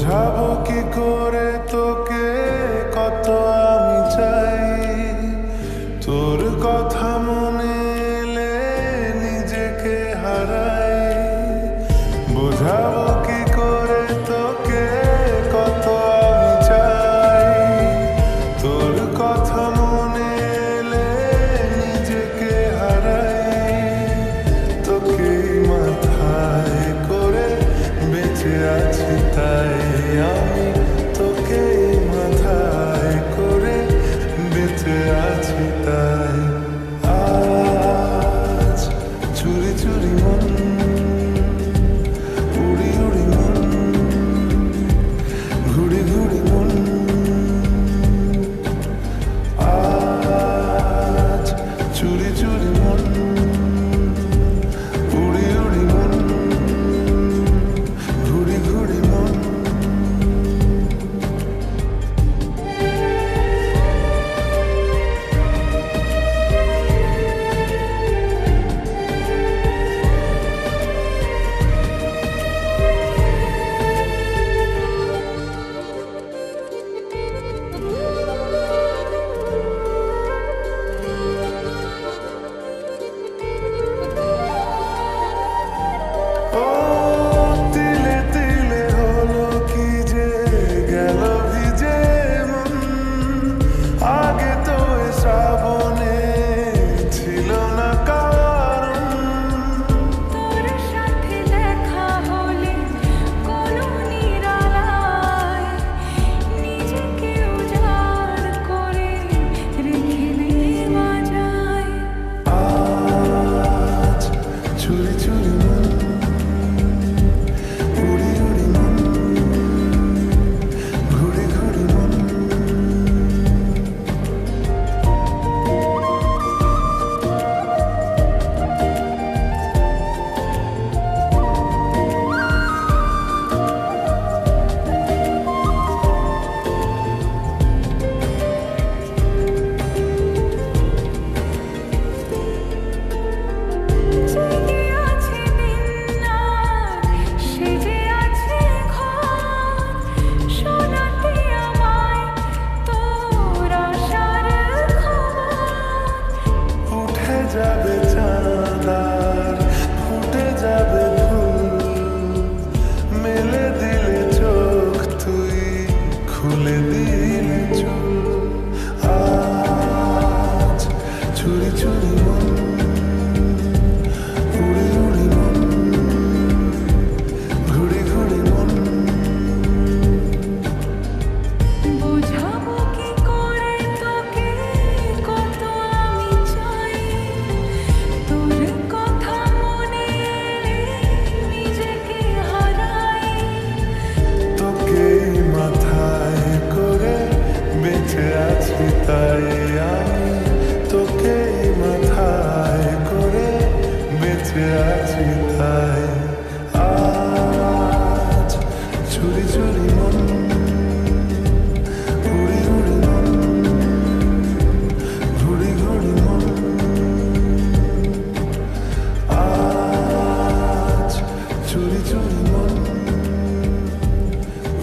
বোঝাবো কি করে তোকে কত আমি চাই, তোর কথা মনে এলে নিজেকে হারাই। বোঝাবো কি করে তোকে কত আমি চাই, তোর কথা মনে এলে নিজেকে হারাই। তোকে মাথায় করে বেঁচে আছি তাই আমি, তোকে মাথায় করে বেঁচে আছি তাই। আজ চুরি চুরি মন, উড়ি উড়ি মন, ঘুড়ি ঘুড়ি মন। আজ চুরি চুরি মন, উড়ি উড়ি মন, ঘুড়ি ঘুড়ি মন। ও তিলে তিলে হলো কি যে গেল ভিজে মন, আগে তো এ শ্রাবণে ছিল না কারণ। তোর সাথে দেখা হলে কোনো নিরালায় নিজেকে উজাড় করে রেখে দেওয়া যায়। আজ চুরি চুরি মন, উড়ি উড়ি মন, ঘুড়ি ঘুড়ি মন। জেগে আছে দিন আর সেজে আছে ঘর, শোনাতে আমায় তোর আশার খবর। উঠে যাবে চাঁদ আর ফুটে যাবে ফুল, মেলে দিলে চোখ তুই খুলে দিলে চুল। আজ চুরি চুরি মন, উড়ি উড়ি মন, ঘুড়ি ঘুড়ি মন। বোঝাবো কি করে তোকে কত আমি চাই, তোর কথা মনে এলে নিজেকে হারাই। তোকে মাথায় করে বেঁচে আছি তাই আমি, তোকে মাথায় করে বেঁচে আছি তাই। আজ চুরি চুরি মন, উড়ি উড়ি মন, ঘুড়ি ঘুড়ি মন। আজ চুরি চুরি মন,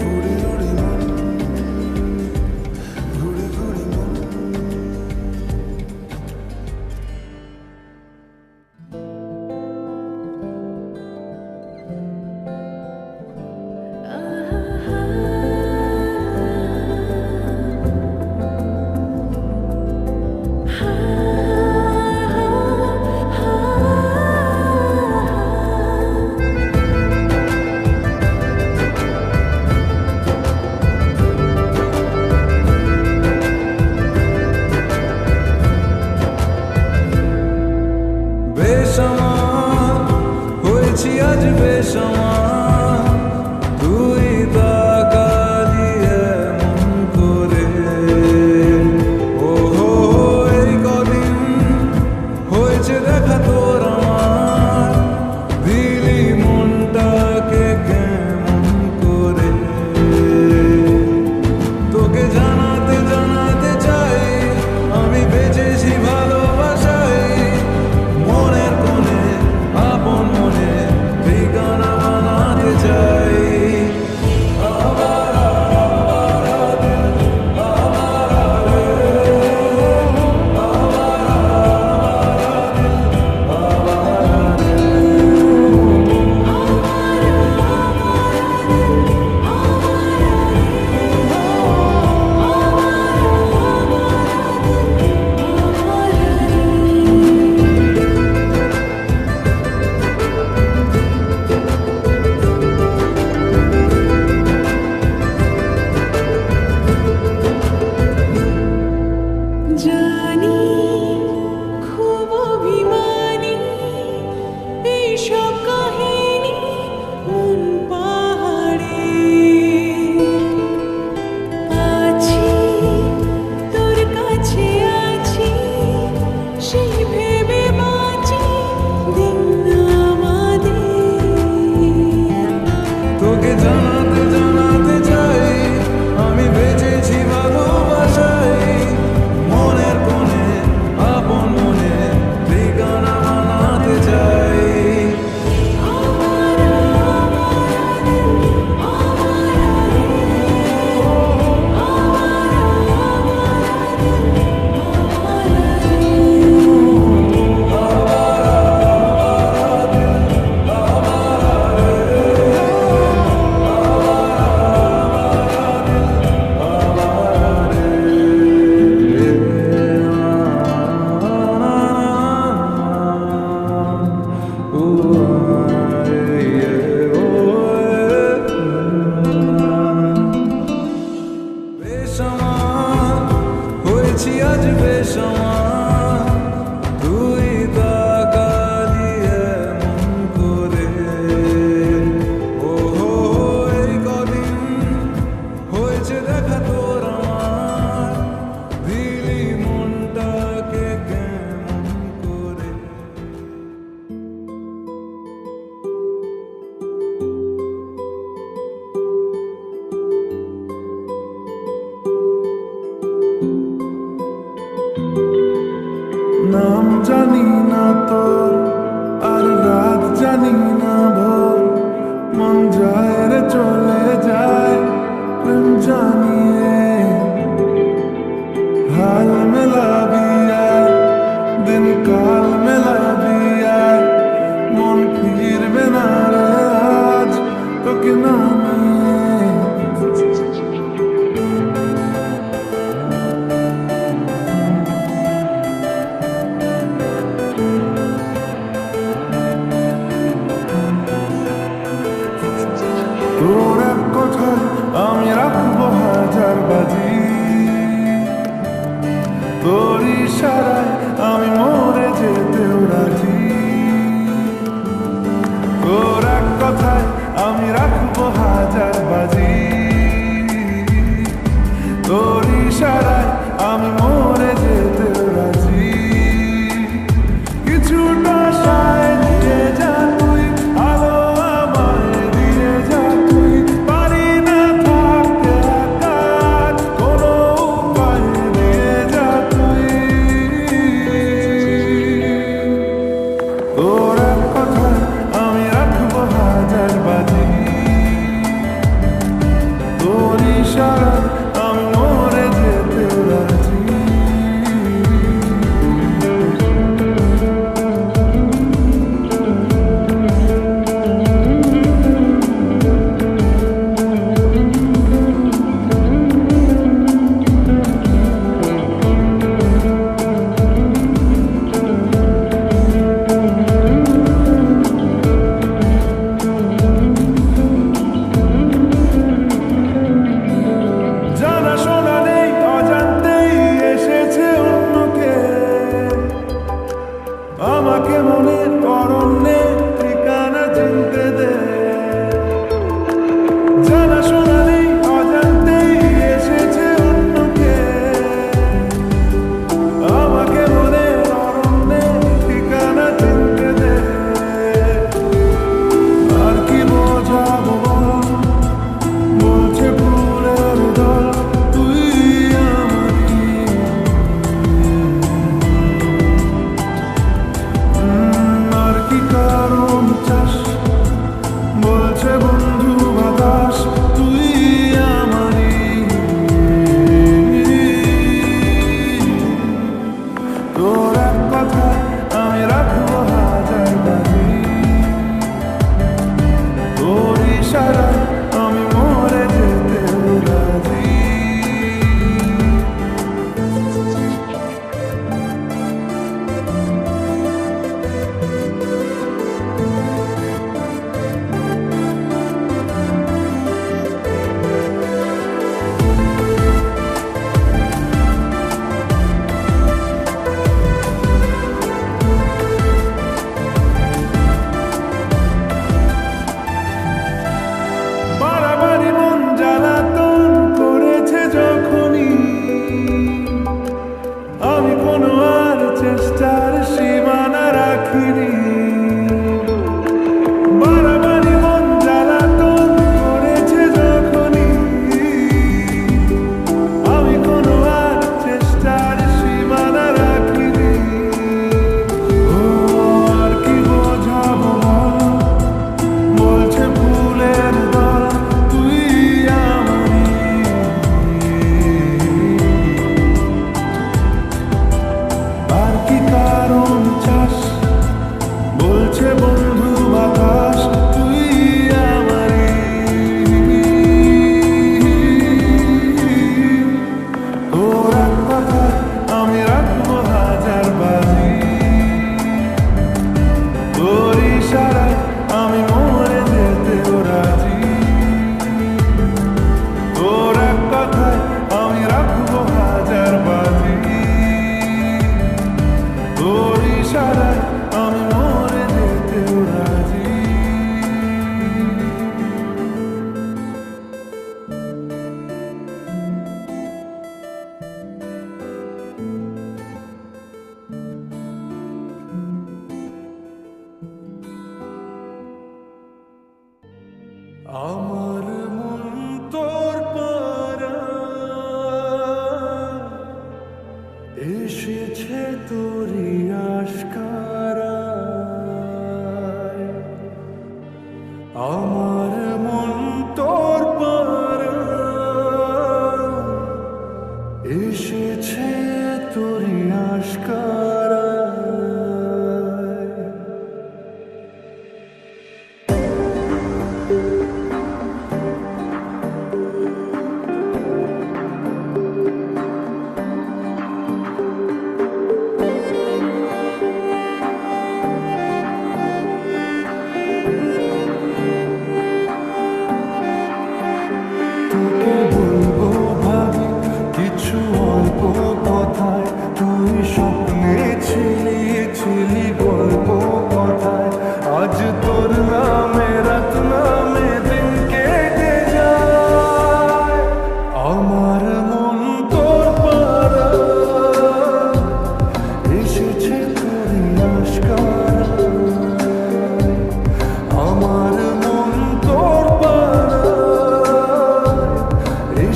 উড়ি উড়ি মন, ঘুড়ি ঘুড়ি মন। আহা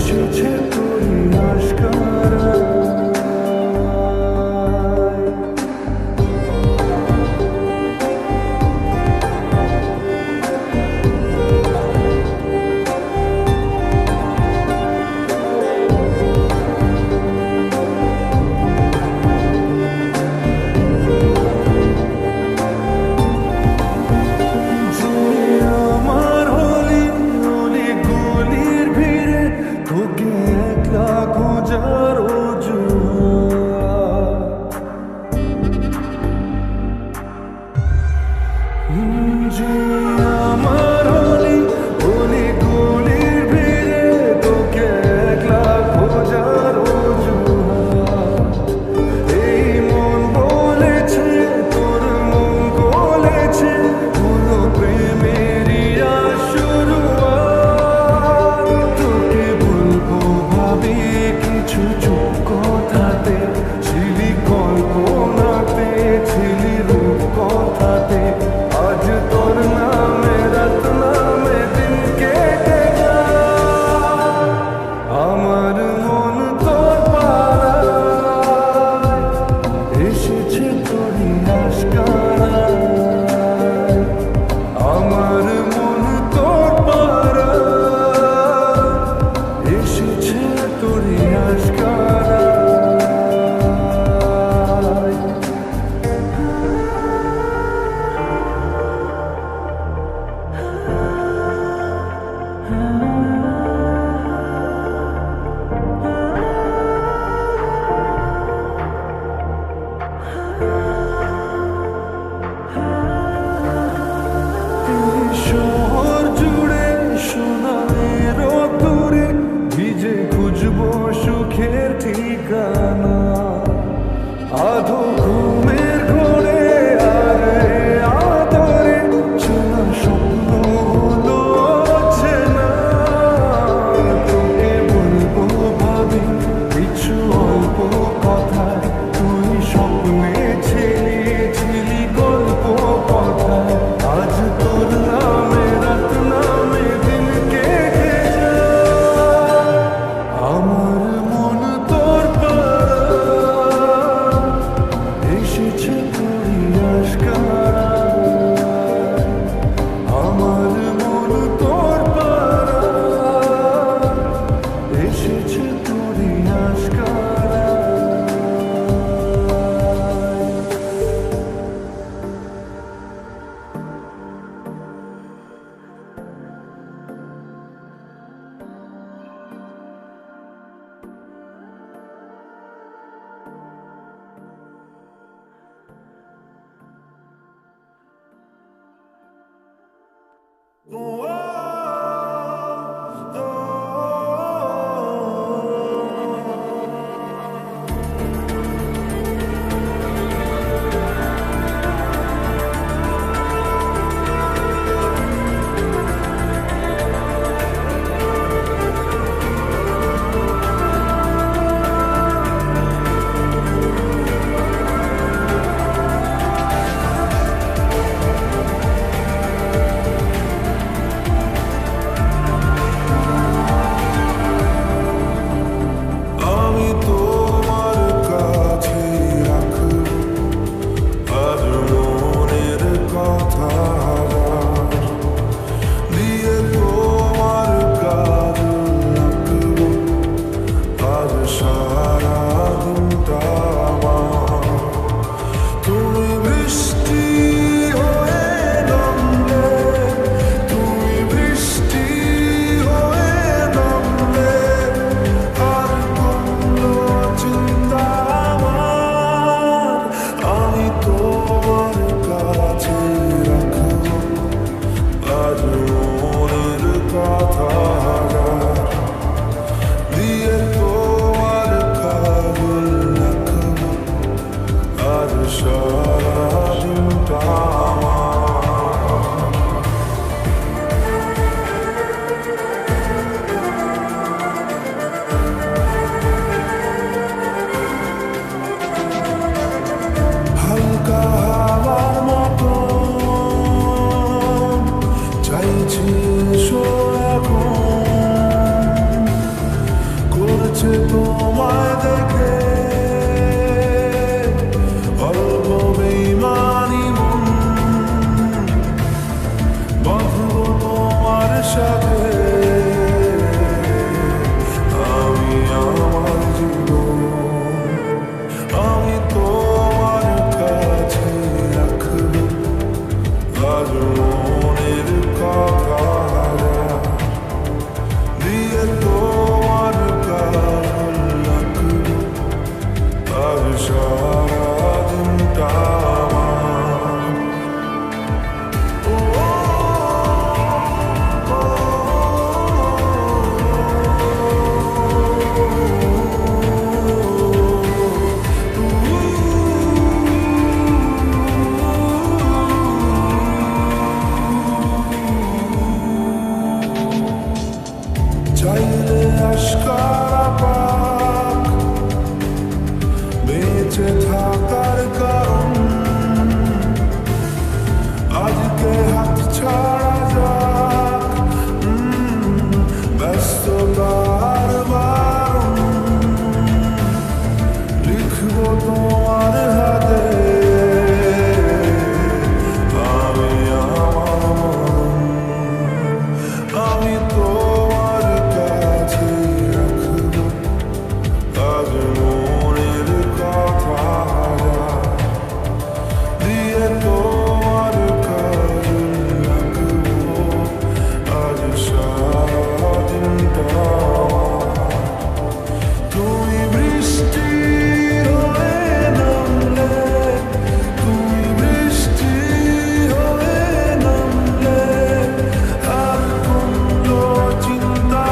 এসেছে তোরই আশকারা আমার হলি অলি গলির ভিড়ে তোকে আশকারা পাক বেঁচে থাকার কারণ আজকে হাত ছাড়া যাক ব্যস্ততার বারণ লিখবো তোমার হাতে আমি আমার আমি তোমার কাছে রাখবো আজ মনের কথা দিয়ে তোমার কাজে রাখবো আজ সারাদিনটা তুমি বৃষ্টি হয়ে নামলে তুমি বৃষ্টি হয়ে নামলে আর কোনো চিন্তা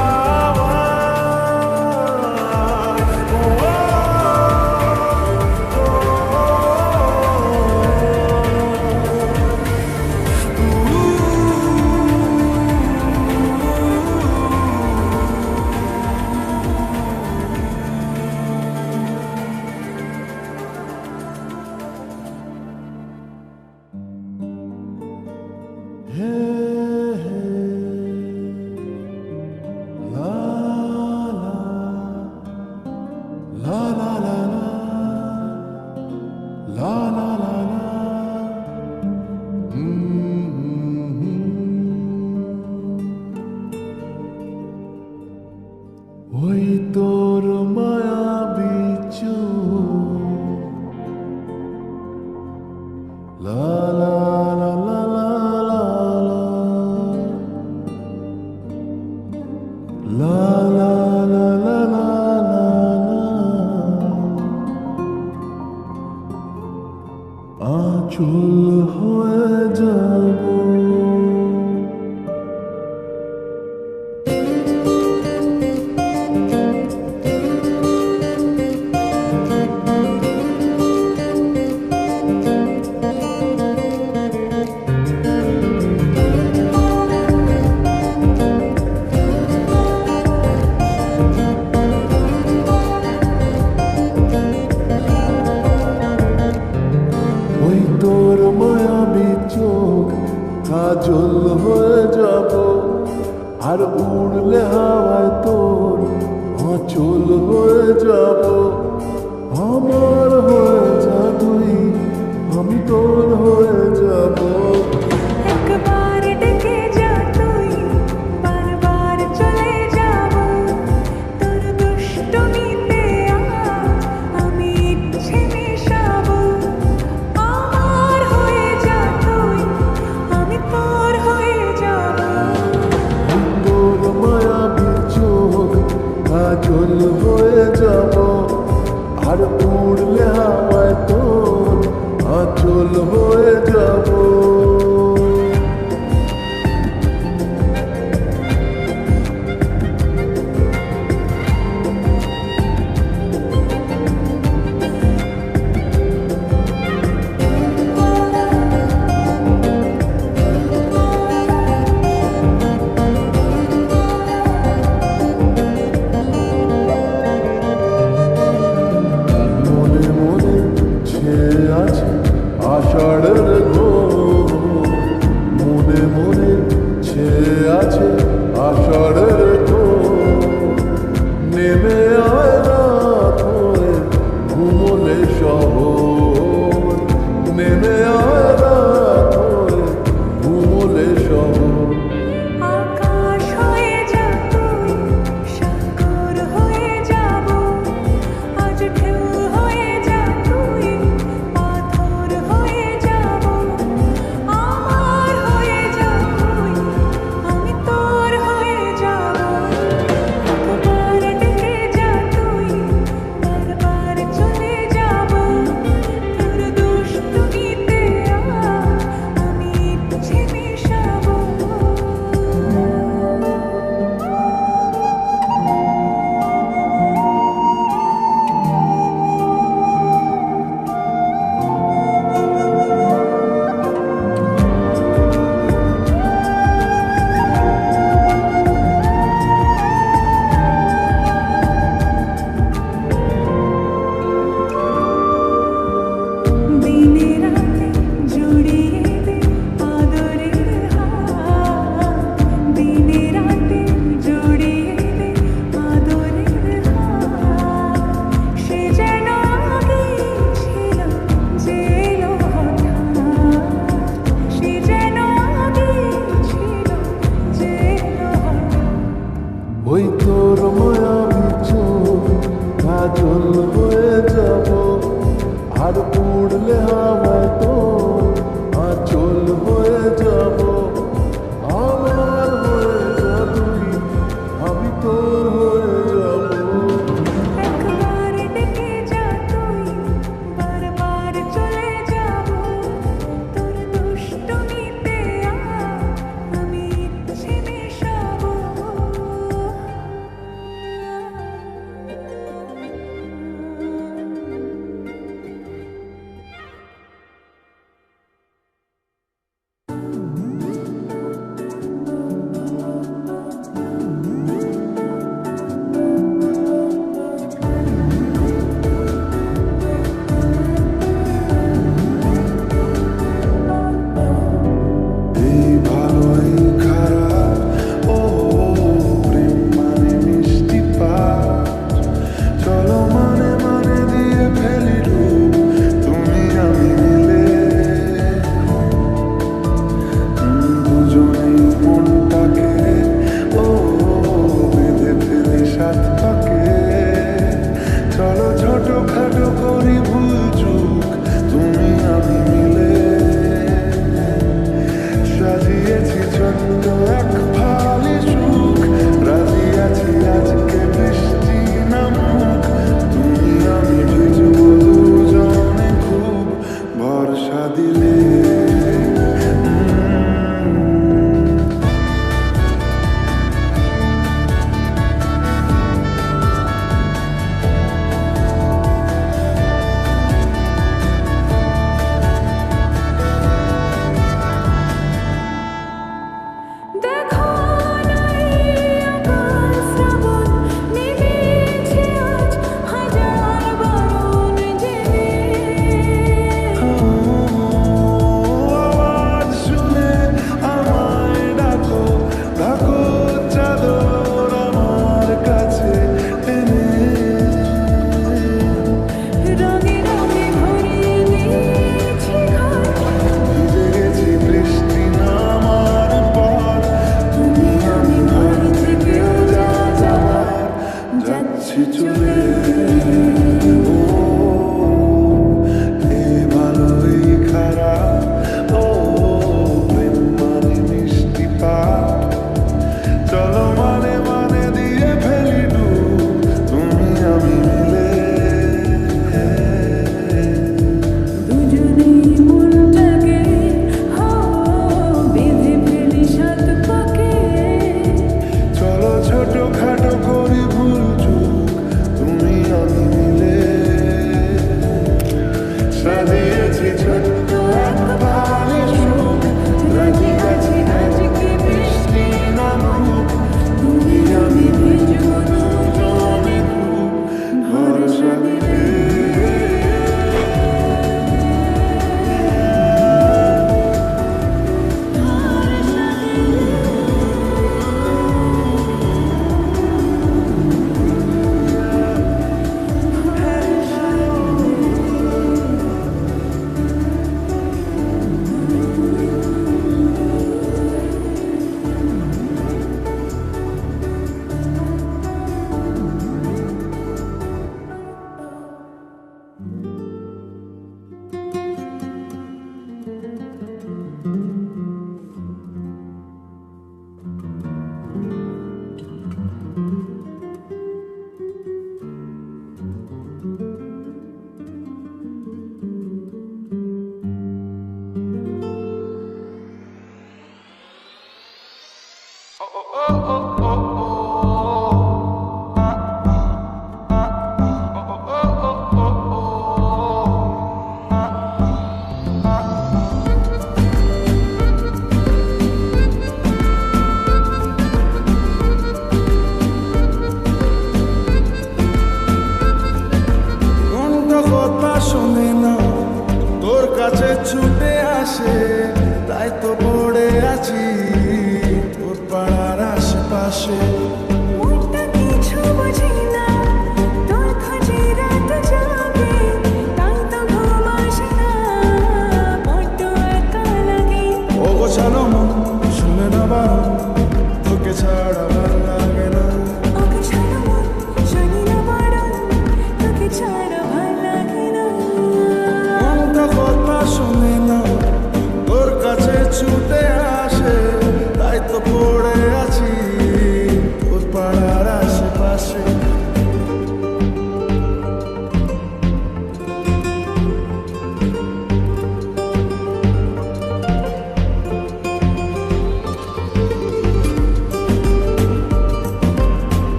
ওই তোর মায়াবী চোখ লা লা লা লা লা লা লা লা লা লা আঁচল হয়ে যাব ওই তোর মায়াবী চোখ কাজল হয়ে যাব আর উড়লে হাওয়ায় তোর আঁচল হয়ে যাব আমার হয়ে যা তুই আমি তোর হয়ে যাব একবার ডেকে যা তুই বারবার চলে যাব তোর দুষ্টুমিতে আজ আমি ইচ্ছে মেশাবো আমার হয়ে যা তুই আমি তোর হয়ে যাব তোর মায়াবী চোখ কাজল হয়ে তোর মায়াবী চোখ কাজল হয়ে যাব, আর উড়লে হাওয়ায় তোর আঁচল হয়ে যাব। আমার হয়ে যা তুই, আমি তোর হয়ে যাব। একবার ডেকে যা তুই, বারবার চলে যাব। তোর দুষ্টুমিতে আমি ইচ্ছে মেশাবো। এই ভালো এই খারাপ, ও প্রেম মানে মিষ্টি পাঠ। চলো মানে মানে দিয়ে ফেলি রূপ, তুমি আমি মিলে। দুজনেই মনটাকে ও বেঁধে ফেলি সাত পাকে। চলো ছোটখাটো করি ভুল চুক, তুমি আমি মিলে। সাজিয়েছি ছোট্ট এক ফালি সুখ, রাজি আছি আজকে বৃষ্টি নামুক। তুমি আমি ভিজবো দুজনে খুব, ভরসা দিলে। দেখো নাই আকাশ শ্রাবণ, নেমেছে আজ হাজার বারণ জেনে। আওয়াজ শুনে আমায় ডাকো, ডাকো চাদর আমার কাছে টেনে। রঙে রঙে ভরিয়ে দিয়েছি ঘর, ভিজে গেছি বৃষ্টি নামার পর, তুমি আমি ঘর থেকেও যা যাওয়ার যাচ্ছি চলে। ও এই ভালো এই খারাপ, ও প্রেম মানে মিষ্টি পাঠ। চলো মানে মানে দিয়ে ফেলি ডুব, তুমি আমি মিলে। দুজনেই মনটাকে বেঁধে ফেলি সাত পাকে। চলো ছোটখাটো করি ভুল চুক, তুমি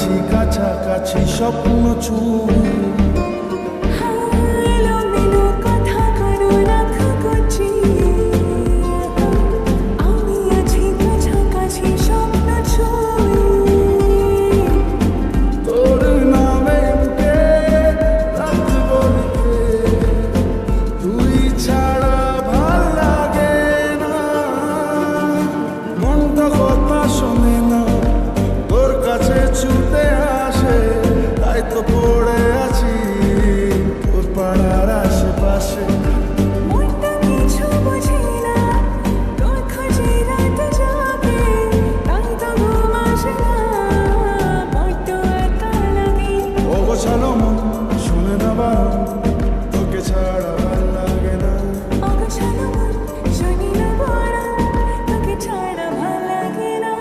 আছি কাছাকাছি স্বপ্ন ছুঁই এলোমেলো কথা কারো রাখা করছি আমি আছি কাছাকাছি স্বপ্ন ছুঁই তোর নামে বুকে রাখবো লিখে তুই ছাড়া ভাল লাগে না মনটা কথা শোনে না তোর কাছে ছুটে আসে তাই তো পড়ে আছি তোর পাড়ার আশেপাশে মনটা কিছু বোঝে না তোর খোঁজে রাত জাগে তাই তো ঘুম আসে না বড্ড একা লাগে অগোছালো মন শুনে না বারণ তোকে ছাড়া ভাল লাগে না অগোছালো মন শুনি না বারণ তোকে ছাড়া ভাল লাগে না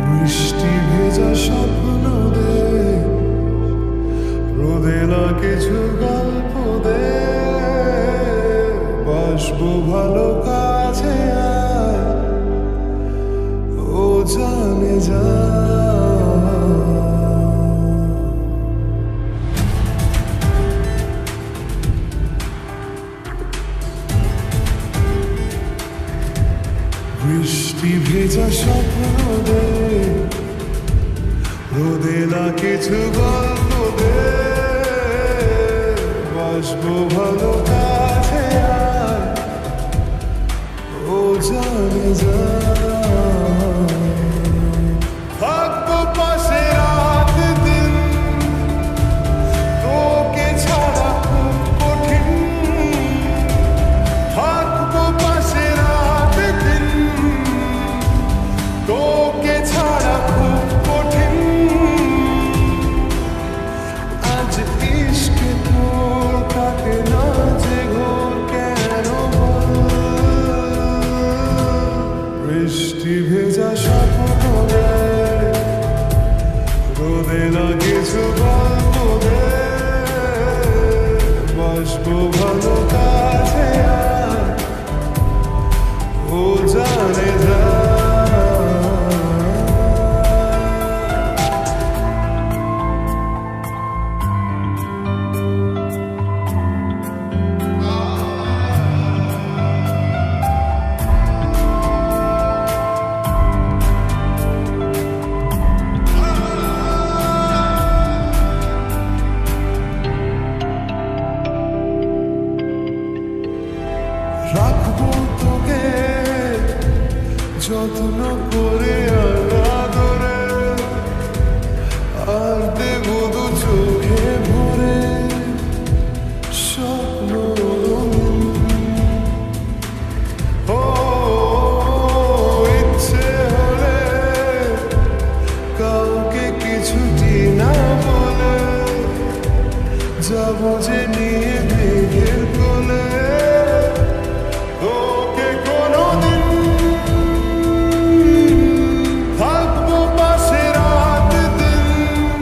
বৃষ্টি ভেজা স্বপ্ন দে রোদেলা কিছু গল্প দে বাসবো ভালো কাছে আয় ও জানে যা বৃষ্টি ভেজা স্বপ্ন দে রোদেলা কিছু গল্প দে বাসবো ভালো কাছে আয় ও জানে যা থাকবো পাশে রাত দিন তোকে ছাড়া খুব কঠিন থাকবো পাশে রাত দিন তোকে ছাড়া খুব কঠিন আজ ইশকে তোর কাটে না যে ঘোর কেন বল বৃষ্টি ভেজা স্বপ্ন দে রোদেলা কিছু গল্প দে বাসবো ভালো কাছে আয় ও জানে যা রাখবো তোকে যত্ন করে আদরে আর দেবো দু চোখে ভরে স্বপ্ন ও ইচ্ছে হলে কাউকে কিছুটি না বলে যাবো যে নিয়ে মেঘের কোলে তোকে কোনোদিন থাকবো পাশে রাত দিন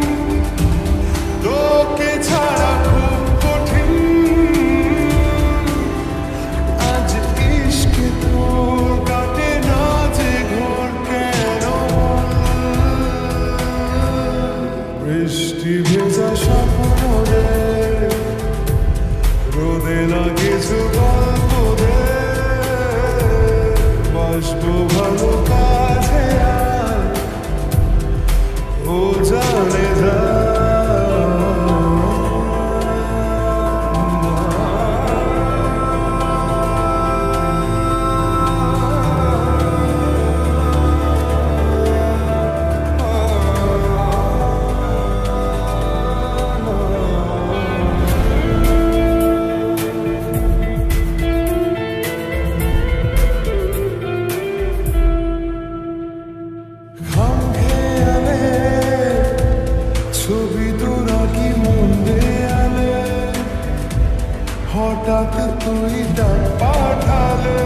হঠাৎ তুই ডাক পাঠালে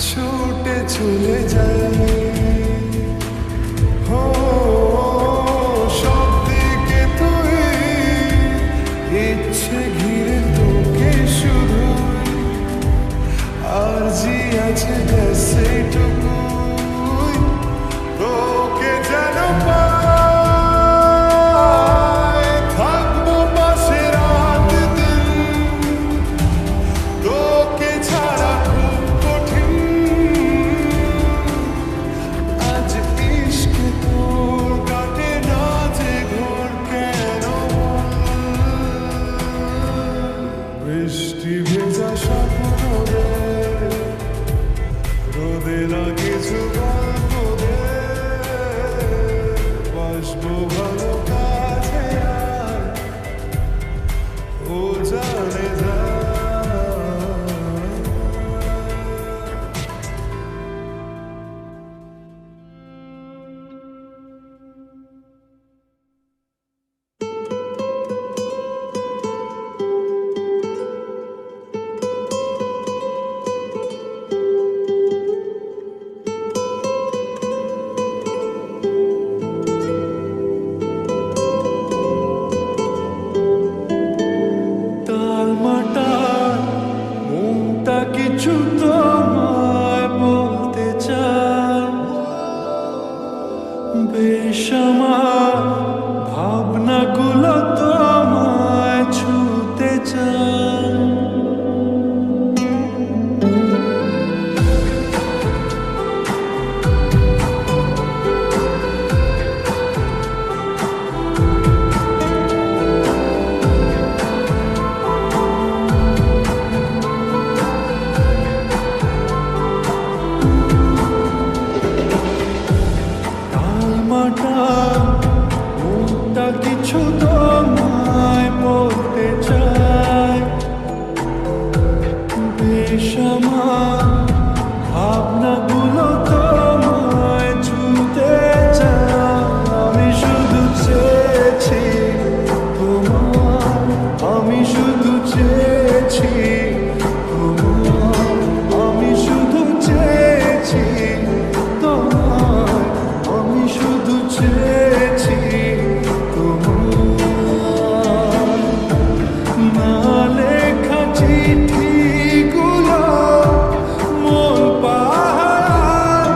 ছুটে চলে যাই। হো সব দিকে তুই ইচ্ছে ঘিরে তোকে শুধু আর জি আছে সেইটুকু তোকে যেন পাই থাকবো পাশে রাত দিন তোকে ছাড়া খুব কঠিন আজ ইশকে তোর কাটে না যে ঘর কেন বৃষ্টি ভেজা স্বপ্ন রে রোদে লাগে গল্প রে বাসবো ভালো কাছে আর ও জানে যা তালমাটার মনটা কিছু তোমায় বলতে চায় বেশ আমার ভাবনাগুলো তোমায় ছুতে চায় মনটা কিছু তোমায় বলতে চায় বেশ আমার ভাবনাগুলো তোমায় ছুতে চায় আমি শুধু চেয়েছি তোমার আমি শুধু চেয়েছি তোমার আমি শুধু চেয়েছি তোমার আমি শুধু চেয়েছি তোমার না লেখা চিঠিগুলো মন পাহাড়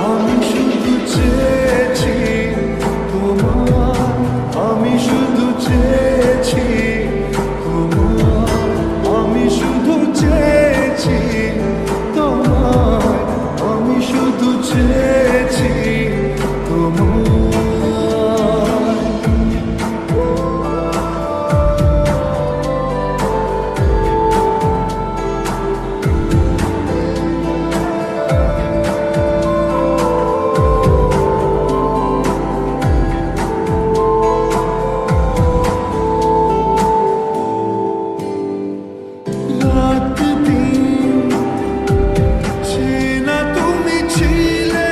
আমি শুধু চেয়েছি তোমার আমি শুধু চেয়েছি তোমার আমি শুধু চেয়েছি তোমার আমি শুধু চেয়েছি তোমার রাত দিন চেনা তুমি ছিলে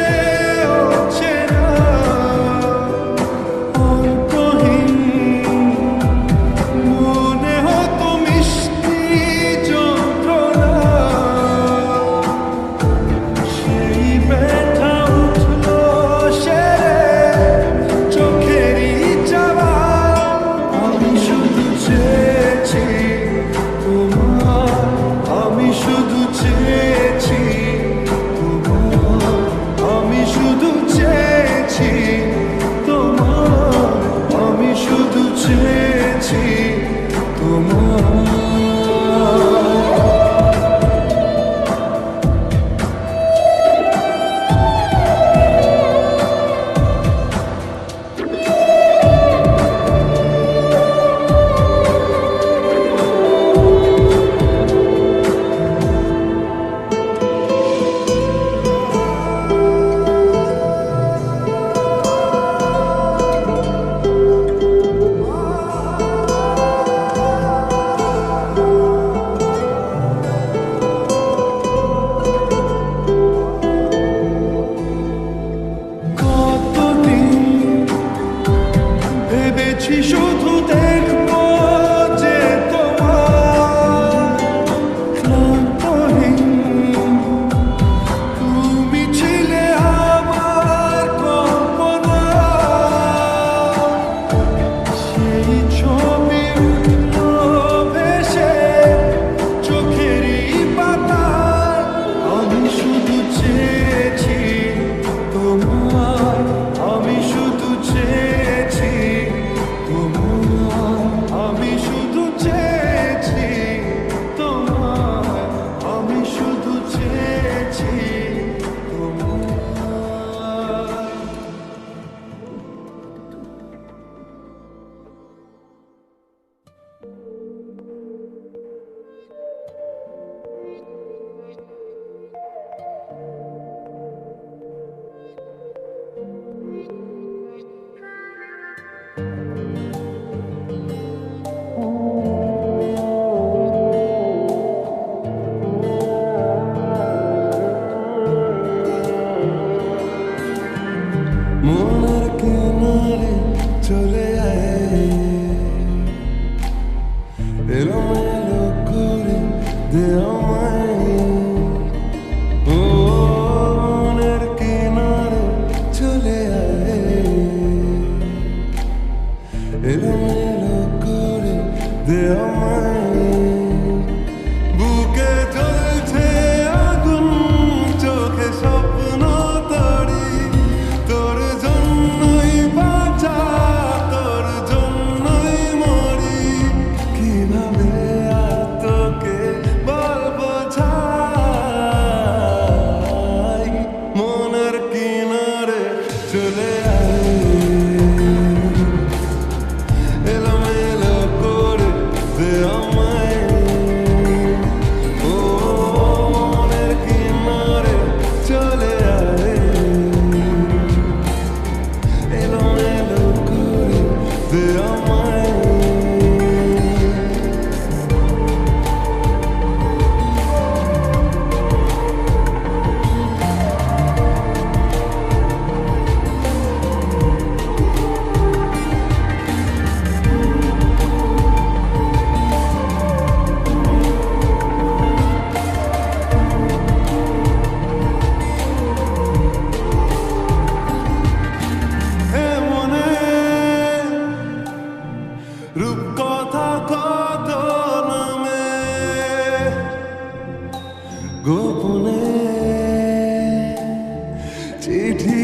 চিঠি